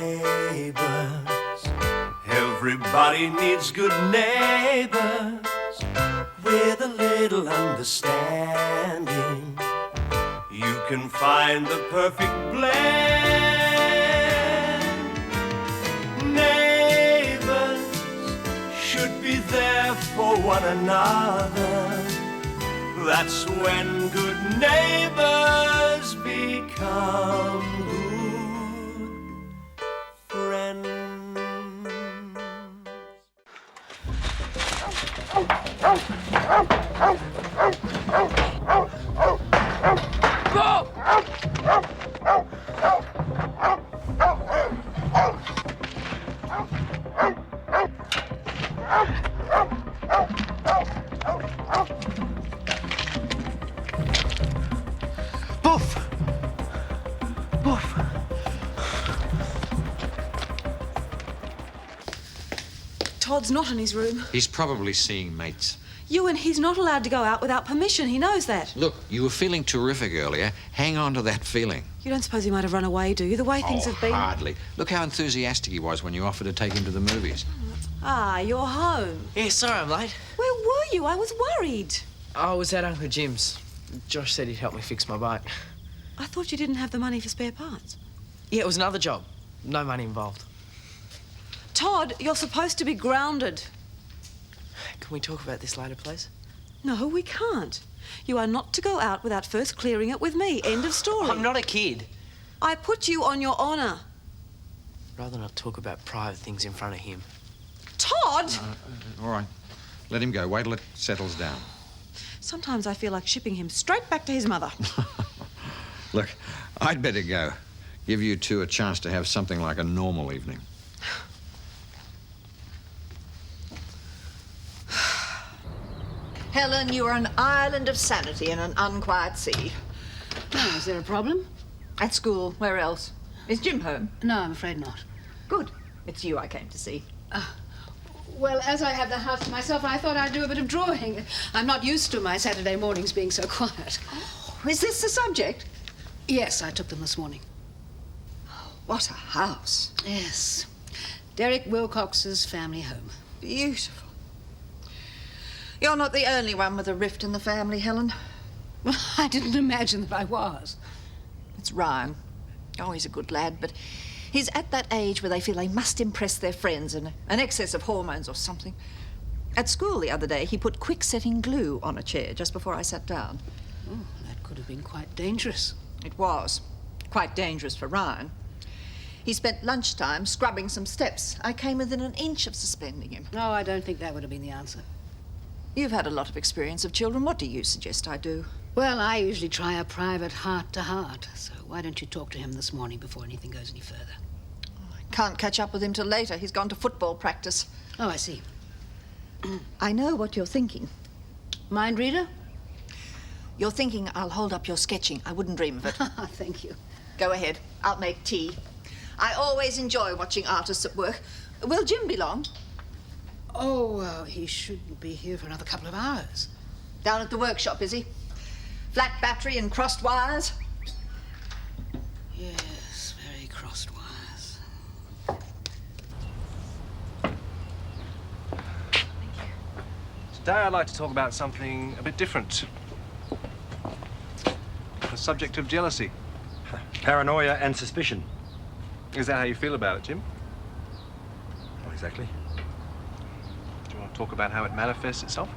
Neighbours, everybody needs good neighbours with a little understanding. You can find the perfect blend. Neighbours should be there for one another. That's when good neighbours become good friends. Todd's not in his room. He's probably seeing mates. Ewan, he's not allowed to go out without permission. He knows that. Look, you were feeling terrific earlier. Hang on to that feeling. You don't suppose he might have run away, do you? The way things have been... hardly. Look how enthusiastic he was when you offered to take him to the movies. Ah, you're home. Yeah, sorry I'm late. Where were you? I was worried. I was at Uncle Jim's. Josh said he'd help me fix my bike. I thought you didn't have the money for spare parts. Yeah, it was another job. No money involved. Todd, you're supposed to be grounded. Can we talk about this later, please? No, we can't. You are not to go out without first clearing it with me. End of story. I'm not a kid. I put you on your honour. Rather not talk about private things in front of him. Todd! All right. Let him go. Wait till it settles down. Sometimes I feel like shipping him straight back to his mother. Look, I'd better go. Give you two a chance to have something like a normal evening. Helen, you are an island of sanity in an unquiet sea. Oh, is there a problem? At school, where else? Is Jim home? No, I'm afraid not. Good. It's you I came to see. Well, as I have the house to myself, I thought I'd do a bit of drawing. I'm not used to my Saturday mornings being so quiet. Oh, is this the subject? Yes, I took them this morning. What a house. Yes. Derek Wilcox's family home. Beautiful. You're not the only one with a rift in the family, Helen. Well, I didn't imagine that I was. It's Ryan. Oh, he's a good lad, but he's at that age where they feel they must impress their friends and an excess of hormones or something. At school the other day, he put quick-setting glue on a chair just before I sat down. Oh, that could have been quite dangerous. It was. Quite dangerous for Ryan. He spent lunchtime scrubbing some steps. I came within an inch of suspending him. No, I don't think that would have been the answer. You've had a lot of experience of children. What do you suggest I do? Well, I usually try a private heart-to-heart, so why don't you talk to him this morning before anything goes any further? I can't catch up with him till later. He's gone to football practice. Oh, I see. I know what you're thinking. Mind reader? You're thinking I'll hold up your sketching. I wouldn't dream of it. Thank you. Go ahead. I'll make tea. I always enjoy watching artists at work. Will Jim be long? Oh, he shouldn't be here for another couple of hours. Down at the workshop, is he? Flat battery and crossed wires? Yes, very crossed wires. Today I'd like to talk about something a bit different. The subject of jealousy. Paranoia and suspicion. Is that how you feel about it, Jim? Not exactly. Do you want to talk about how it manifests itself?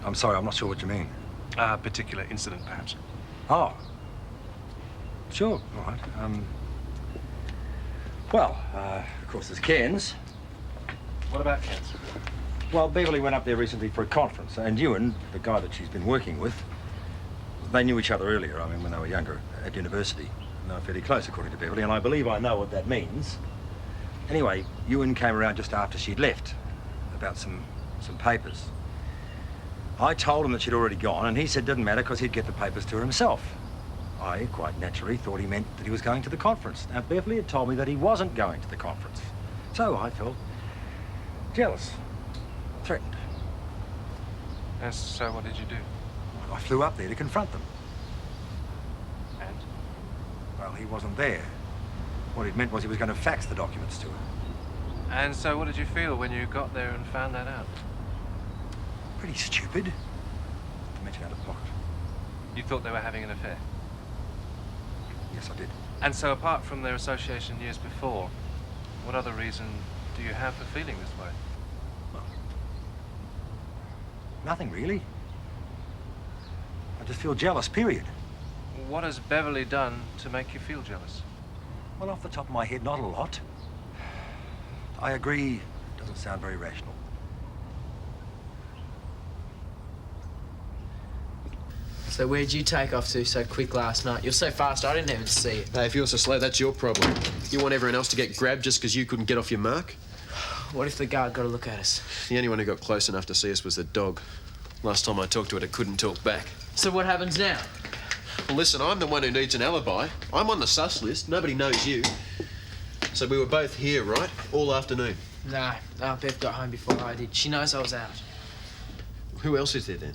I'm sorry, I'm not sure what you mean. A particular incident, perhaps. Oh. Sure, all right. Of course, there's Cairns. What about Cairns? Well, Beverly went up there recently for a conference, and Ewan, the guy that she's been working with, they knew each other earlier, I mean, when they were younger, at university. And they were fairly close, according to Beverly, and I believe I know what that means. Anyway, Ewan came around just after she'd left, about some papers. I told him that she'd already gone, and he said it didn't matter because he'd get the papers to her himself. I, quite naturally, thought he meant that he was going to the conference. Now, Beverly had told me that he wasn't going to the conference. So I felt jealous, threatened. Yes, so what did you do? I flew up there to confront them. And? Well, he wasn't there. What it meant was he was going to fax the documents to her. And so what did you feel when you got there and found that out? Pretty stupid. To mention out of pocket. You thought they were having an affair? Yes, I did. And so apart from their association years before, what other reason do you have for feeling this way? Well, nothing really. I just feel jealous, period. What has Beverly done to make you feel jealous? Well, off the top of my head, not a lot. I agree, it doesn't sound very rational. So where'd you take off to so quick last night? You're so fast, I didn't even see it. Hey, if you're so slow, that's your problem. You want everyone else to get grabbed just because you couldn't get off your mark? What if the guard got a look at us? The only one who got close enough to see us was the dog. Last time I talked to it, it couldn't talk back. So what happens now? Well, listen, I'm the one who needs an alibi. I'm on the sus list. Nobody knows you. So we were both here, right? All afternoon. No, Bev got home before I did. She knows I was out. Who else is there then?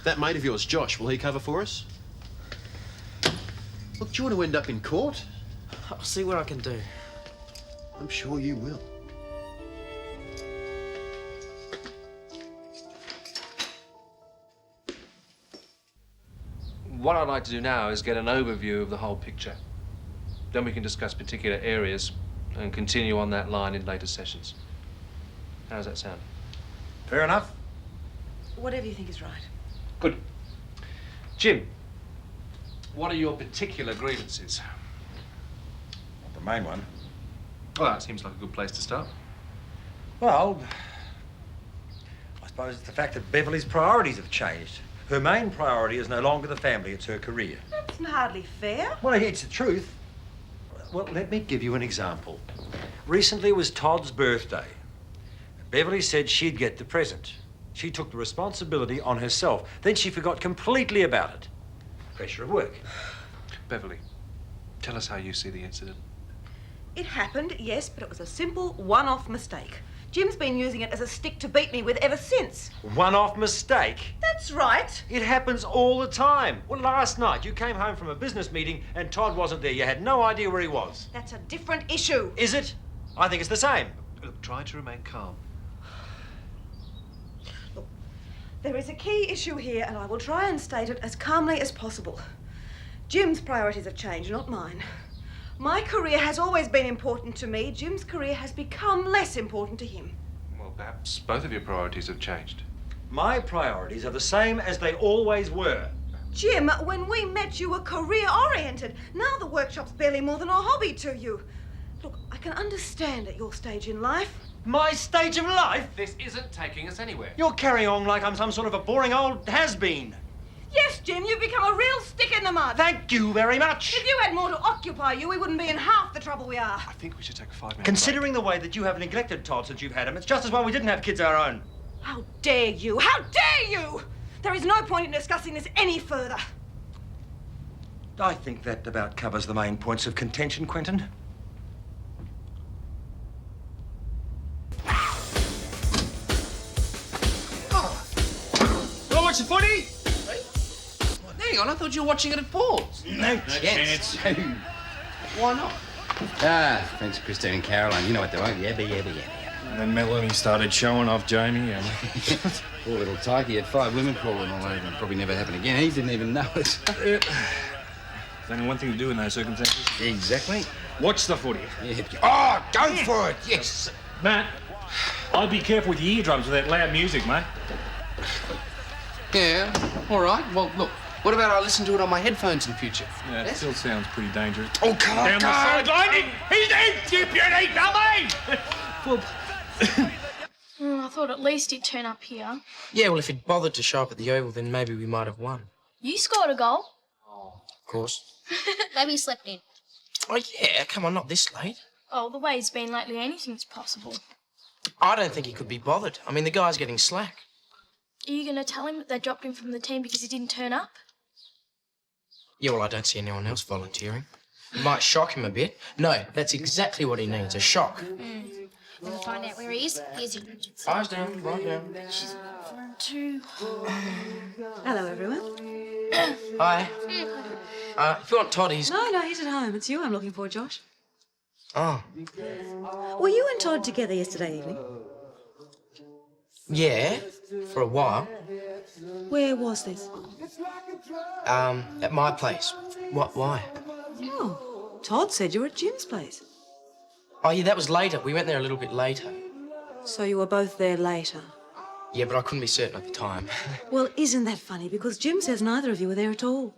That mate of yours, Josh, will he cover for us? Look, do you want to end up in court? I'll see what I can do. I'm sure you will. What I'd like to do now is get an overview of the whole picture. Then we can discuss particular areas and continue on that line in later sessions. How does that sound? Fair enough. Whatever you think is right. Good. Jim, what are your particular grievances? The main one. Well, that seems like a good place to start. Well, I suppose it's the fact that Beverly's priorities have changed. Her main priority is no longer the family, it's her career. That's hardly fair. Well, it's the truth. Well, let me give you an example. Recently was Todd's birthday. Beverly said she'd get the present. She took the responsibility on herself. Then she forgot completely about it. Pressure of work. Beverly, tell us how you see the incident. It happened, yes, but it was a simple one-off mistake. Jim's been using it as a stick to beat me with ever since. One-off mistake? That's right. It happens all the time. Well, last night you came home from a business meeting and Todd wasn't there. You had no idea where he was. That's a different issue. Is it? I think it's the same. Look, try to remain calm. Look, there is a key issue here, and I will try and state it as calmly as possible. Jim's priorities have changed, not mine. My career has always been important to me. Jim's career has become less important to him. Well, perhaps both of your priorities have changed. My priorities are the same as they always were. Jim, when we met, you were career-oriented. Now the workshop's barely more than a hobby to you. Look, I can understand at your stage in life. My stage of life? This isn't taking us anywhere. You're carrying on like I'm some sort of a boring old has-been. Yes, Jim, you've become a real stick in the mud. Thank you very much. If you had more to occupy you, we wouldn't be in half the trouble we are. I think we should take a 5-minute Considering the way that you have neglected Todd since you've had him, it's just as well we didn't have kids of our own. How dare you? How dare you? There is no point in discussing this any further. I think that about covers the main points of contention, Quentin. Wanna watch the footy? Hang on, I thought you were watching it at Paul's. No chance. Why not? Thanks, Kristian and Caroline. You know what they're like. Yabba, yabba, yabba. And then Melanie started showing off Jamie. Poor little tykey had 5 women crawling all over him. Probably never happen again. He didn't even know it. There's only one thing to do in those circumstances. Exactly. Watch the footy. Yeah. Oh, go for it, yes. Matt, I'd be careful with your eardrums with that loud music, mate. Yeah, all right. Well, look, what about I listen to it on my headphones in future? Yeah, it still sounds pretty dangerous. Oh, come on, Down the sideline. He's in, deputy, dummy! I thought at least he'd turn up here. Yeah, well, if he'd bothered to show up at the Oval, then maybe we might have won. You scored a goal. Of course. Maybe he slept in. Oh, yeah, come on, not this late. Oh, the way he's been lately, anything's possible. I don't think he could be bothered. I mean, the guy's getting slack. Are you going to tell him that they dropped him from the team because he didn't turn up? Yeah, well, I don't see anyone else volunteering. It might shock him a bit. No, that's exactly what he needs, a shock. Gonna find out where he is. Here's your Eyes down, right down. She's 1, 2. Hello, everyone. Hi. If you want Todd, he's... No, he's at home. It's you I'm looking for, Josh. Oh. Were you and Todd together yesterday evening? Yeah, for a while. Where was this? At my place. What? Why? Oh, Todd said you were at Jim's place. Oh, yeah, that was later. We went there a little bit later. So you were both there later? Yeah, but I couldn't be certain at the time. Well, isn't that funny? Because Jim says neither of you were there at all.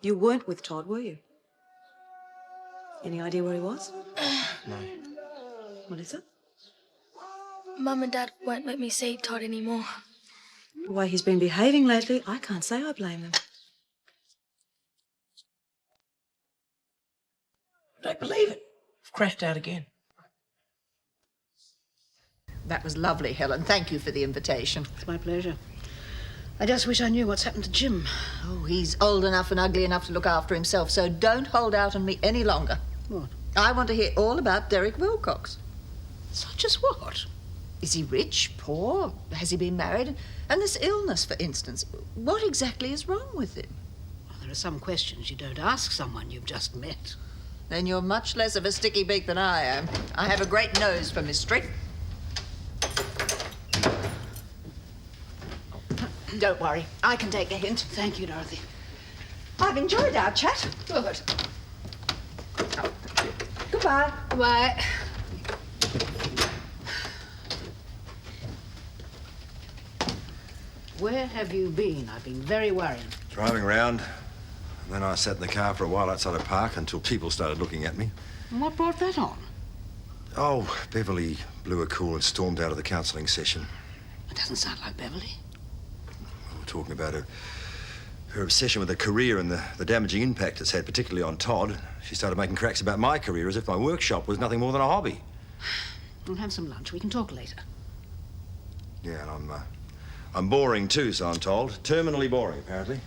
You weren't with Todd, were you? Any idea where he was? No. What is it? Mum and Dad won't let me see Todd anymore. The way he's been behaving lately, I can't say I blame them. I don't believe it. I've crashed out again. That was lovely, Helen. Thank you for the invitation. It's my pleasure. I just wish I knew what's happened to Jim. Oh, he's old enough and ugly enough to look after himself, so don't hold out on me any longer. What? I want to hear all about Derek Wilcox. Such as what? Is he rich, poor? Has he been married? And this illness, for instance. What exactly is wrong with him? Well, there are some questions you don't ask someone you've just met. Then you're much less of a sticky beak than I am. I have a great nose for mystery. Don't worry, I can take a hint. Thank you, Dorothy. I've enjoyed our chat. Good. Goodbye. Goodbye. Where have you been? I've been very worried. Driving around. And then I sat in the car for a while outside a park until people started looking at me. And what brought that on? Oh, Beverly blew a cool and stormed out of the counselling session. It doesn't sound like Beverly. We were talking about her obsession with her career and the damaging impact it's had, particularly on Todd. She started making cracks about my career as if my workshop was nothing more than a hobby. We'll have some lunch. We can talk later. Yeah, and I'm boring too, so I'm told. Terminally boring, apparently.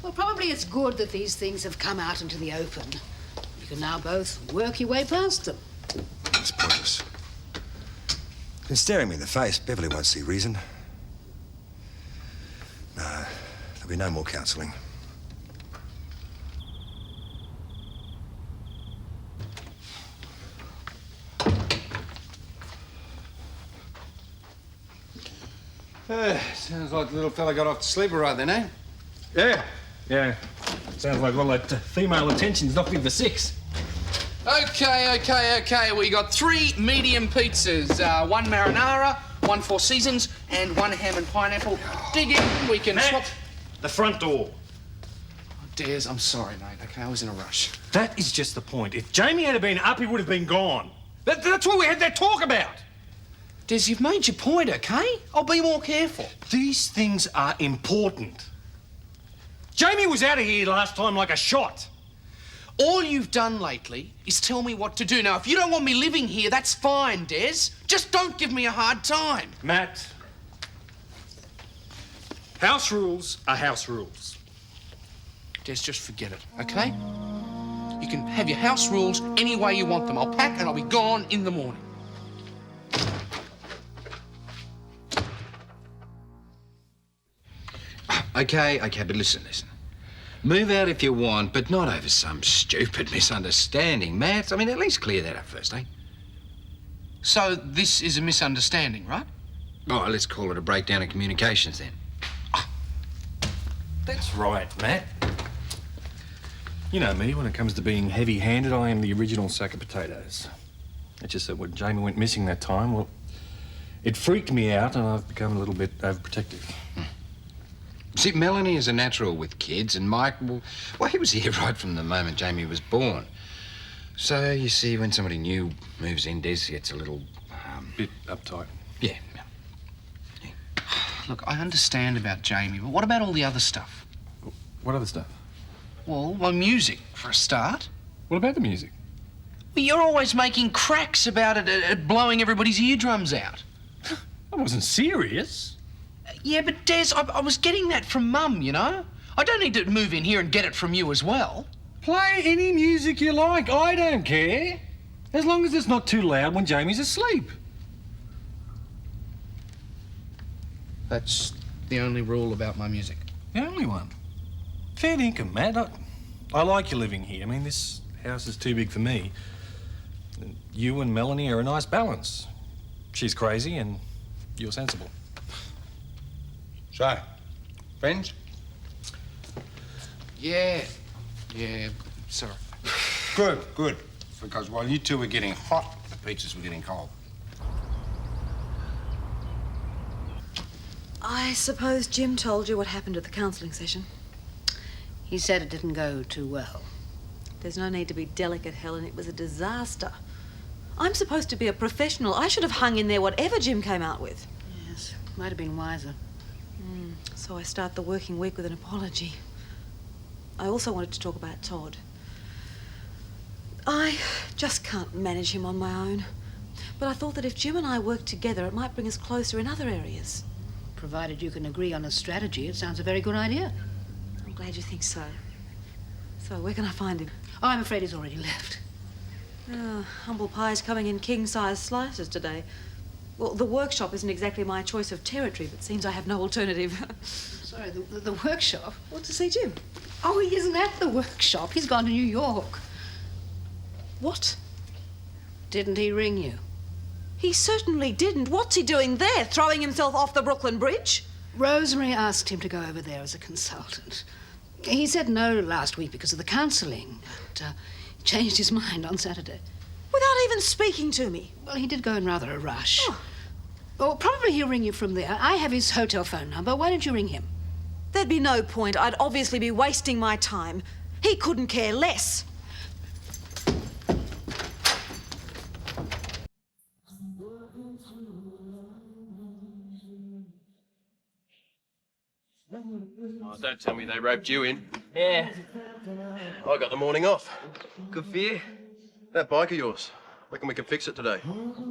Well, probably it's good that these things have come out into the open. You can now both work your way past them. It's pointless. Been staring me in the face. Beverly won't see reason. No, there'll be no more counselling. Sounds like the little fella got off to sleep all right then, eh? Yeah. Sounds like all that female attention's knocked him for 6. Okay. We got 3 medium pizzas. 1 marinara, 1 Four Seasons, and 1 ham and pineapple. Dig in, we can swap... The front door. Oh, Des, I'm sorry, mate. Okay, I was in a rush. That is just the point. If Jamie had been up, he would have been gone. That's what we had that talk about. Des, you've made your point, okay? I'll be more careful. These things are important. Jamie was out of here last time like a shot. All you've done lately is tell me what to do. Now, if you don't want me living here, that's fine, Des. Just don't give me a hard time. Matt, house rules are house rules. Des, just forget it, okay? You can have your house rules any way you want them. I'll pack and I'll be gone in the morning. Okay, but listen. Move out if you want, but not over some stupid misunderstanding, Matt. I mean, at least clear that up first, eh? So this is a misunderstanding, right? Oh, let's call it a breakdown in communications then. That's right, Matt. You know me, when it comes to being heavy-handed, I am the original sack of potatoes. It's just that when Jamie went missing that time, well, it freaked me out and I've become a little bit overprotective. See, Melanie is a natural with kids, and Mike, well, he was here right from the moment Jamie was born. So, you see, when somebody new moves in, Des gets a little, bit uptight. Yeah. Look, I understand about Jamie, but what about all the other stuff? What other stuff? Well, my music, for a start. What about the music? Well, you're always making cracks about it, blowing everybody's eardrums out. I wasn't serious. Yeah, but Des, I was getting that from Mum, you know? I don't need to move in here and get it from you as well. Play any music you like. I don't care. As long as it's not too loud when Jamie's asleep. That's the only rule about my music. The only one. Fair dinkum, Matt. I like you living here. I mean, this house is too big for me. And you and Melanie are a nice balance. She's crazy and you're sensible. So, friends? Yeah, sorry. Good. Because while you two were getting hot, the pizzas were getting cold. I suppose Jim told you what happened at the counselling session. He said it didn't go too well. There's no need to be delicate, Helen. It was a disaster. I'm supposed to be a professional. I should have hung in there whatever Jim came out with. Yes, might have been wiser. So I start the working week with an apology. I also wanted to talk about Todd. I just can't manage him on my own. But I thought that if Jim and I worked together, it might bring us closer in other areas. Provided you can agree on a strategy, it sounds a very good idea. I'm glad you think so. So where can I find him? Oh, I'm afraid he's already left. Humble pie's coming in king-size slices today. Well, the workshop isn't exactly my choice of territory, but seems I have no alternative. Sorry, the workshop? What, to see Jim? Oh, he isn't at the workshop. He's gone to New York. What? Didn't he ring you? He certainly didn't. What's he doing there? Throwing himself off the Brooklyn Bridge? Rosemary asked him to go over there as a consultant. He said no last week because of the counselling, but changed his mind on Saturday. Without even speaking to me? Well, he did go in rather a rush. Oh, probably he'll ring you from there. I have his hotel phone number. Why don't you ring him? There'd be no point. I'd obviously be wasting my time. He couldn't care less. Oh, don't tell me they roped you in. Yeah. I got the morning off. Good for you. That bike of yours, reckon we can fix it today?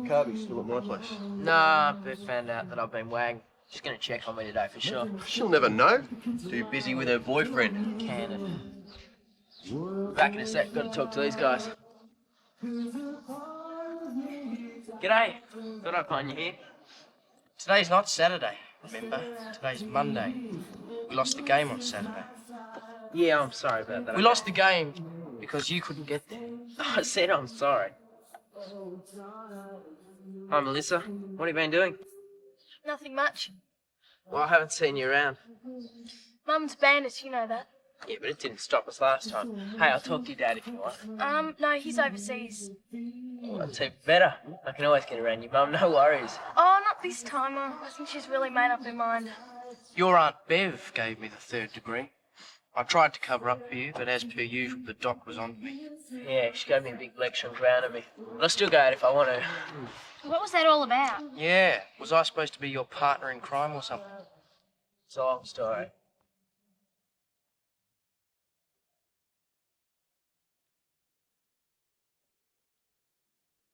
Carby's still at my place. Nah, Beth found out that I've been wagged. She's gonna check on me today for sure. She'll never know. Too busy with her boyfriend. Cannon. Back in a sec, gotta talk to these guys. G'day. Thought I'd find you here. Today's not Saturday, remember? Today's Monday. We lost the game on Saturday. Yeah, I'm sorry about that. We lost the game because you couldn't get there. I said I'm sorry. Hi, Melissa. What have you been doing? Nothing much. Well, I haven't seen you around. Mum's bandits, you know that. Yeah, but it didn't stop us last time. Hey, I'll talk to your dad if you want. No, he's overseas. Well, that's even better. I can always get around your mum, no worries. Oh, not this time. I think she's really made up her mind. Your Aunt Bev gave me the 3rd degree. I tried to cover up for you, but as per usual, the doc was on me. Yeah, she gave me a big lecture and grounded me. But I'll still go out if I want to. What was that all about? Yeah, was I supposed to be your partner in crime or something? It's a long story.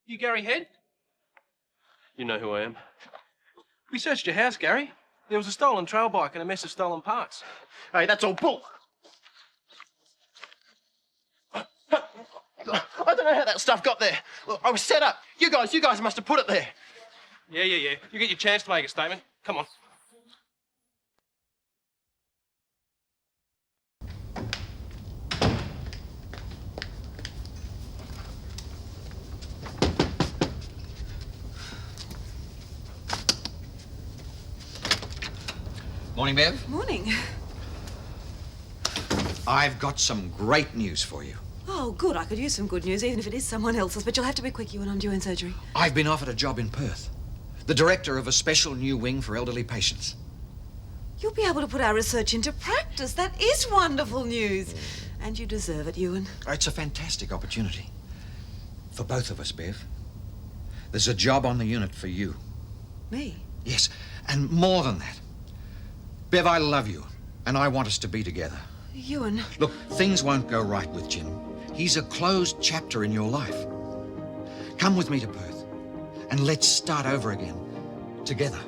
You Gary Head? You know who I am. We searched your house, Gary. There was a stolen trail bike and a mess of stolen parts. Hey, that's all bull. I don't know how that stuff got there. Look, I was set up. You guys must have put it there. Yeah. You get your chance to make a statement. Come on. Morning, Bev. Morning. I've got some great news for you. Oh, good. I could use some good news, even if it is someone else's, but you'll have to be quick, Ewan. I'm due in surgery. I've been offered a job in Perth. The director of a special new wing for elderly patients. You'll be able to put our research into practice. That is wonderful news. And you deserve it, Ewan. It's a fantastic opportunity. For both of us, Bev. There's a job on the unit for you. Me? Yes, and more than that. Bev, I love you, and I want us to be together. Ewan. Look, things won't go right with Jim. He's a closed chapter in your life. Come with me to Perth, and let's start over again, together.